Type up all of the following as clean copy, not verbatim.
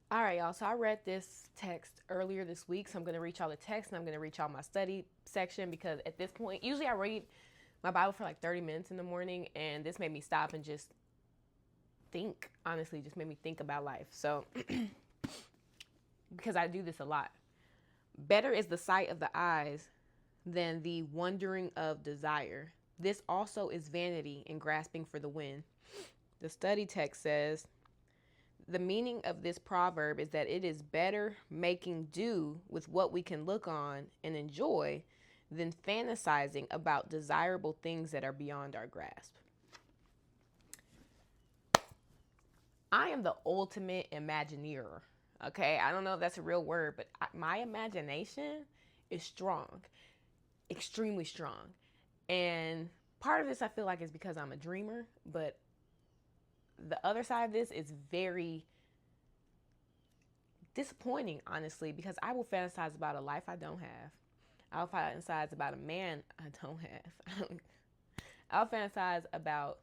All right, y'all. So I read this text earlier this week. So I'm going to read y'all the text and I'm going to read y'all my study section because at this point, usually I read my Bible for like 30 minutes in the morning. And this made me stop and just think, honestly, just made me think about life. So, because I do this a lot. Better is the sight of the eyes than the wandering of desire. This also is vanity and grasping for the wind. The study text says, the meaning of this proverb is that it is better making do with what we can look on and enjoy than fantasizing about desirable things that are beyond our grasp. I am the ultimate Imagineer. Okay, I don't know if that's a real word, but my imagination is strong, extremely strong. And part of this I feel like is because I'm a dreamer, but the other side of this is very disappointing, honestly, because I will fantasize about a life I don't have. I'll fantasize about a man I don't have. I'll fantasize about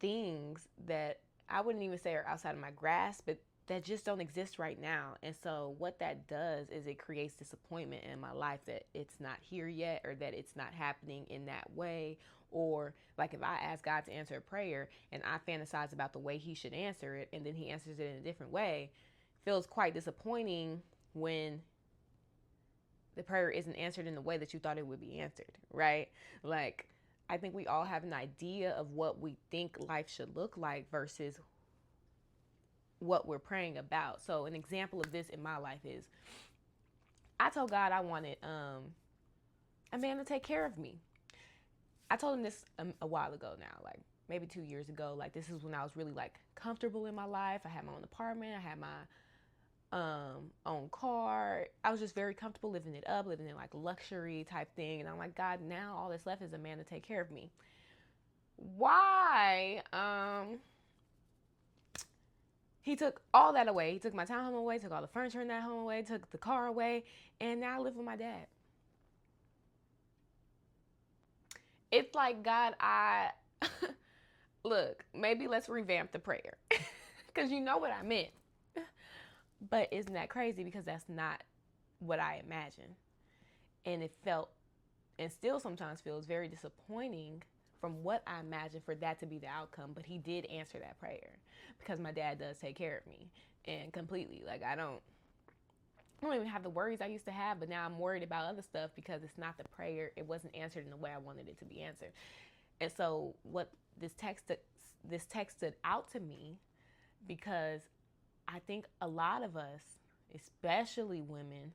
things that I wouldn't even say are outside of my grasp, but that just don't exist right now. And so what that does is it creates disappointment in my life that it's not here yet, or that it's not happening in that way. Or like if I ask God to answer a prayer and I fantasize about the way he should answer it and then he answers it in a different way, feels quite disappointing when the prayer isn't answered in the way that you thought it would be answered, right? Like, I think we all have an idea of what we think life should look like versus what we're praying about. So, an example of this in my life is I told God I wanted a man to take care of me. I told him this a while ago now, like maybe 2 years ago. Like, this is when I was really like comfortable in my life. I had my own apartment, I had my own car. I was just very comfortable living it up, living in like luxury type thing. And I'm like, God, now all that's left is a man to take care of me. Why? He took all that away. He took my townhome away, took all the furniture in that home away, took the car away, and now I live with my dad. It's like, God, I look, maybe let's revamp the prayer. Because you know what I meant. But isn't that crazy? Because that's not what I imagined. And it felt, and still sometimes feels, very disappointing from what I imagined for that to be the outcome. But he did answer that prayer because my dad does take care of me and completely. Like, I don't even have the worries I used to have, but now I'm worried about other stuff because it's not the prayer. It wasn't answered in the way I wanted it to be answered. And so what this text stood out to me because I think a lot of us, especially women,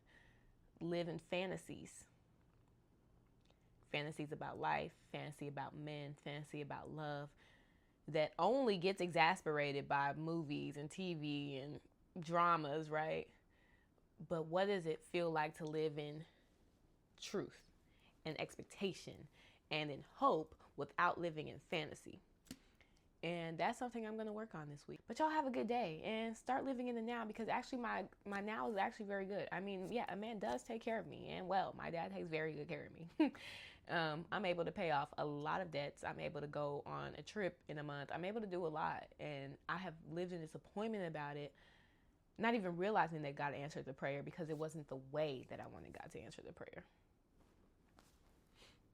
live in fantasies. Fantasies about life, fantasy about men, fantasy about love that only gets exasperated by movies and TV and dramas, right? But what does it feel like to live in truth and expectation and in hope without living in fantasy? And that's something I'm going to work on this week. But y'all have a good day and start living in the now, because actually my now is actually very good. I mean, yeah, a man does take care of me, and well, my dad takes very good care of me. I'm able to pay off a lot of debts. I'm able to go on a trip in a month. I'm able to do a lot, and I have lived in disappointment about it, not even realizing that God answered the prayer because it wasn't the way that I wanted God to answer the prayer.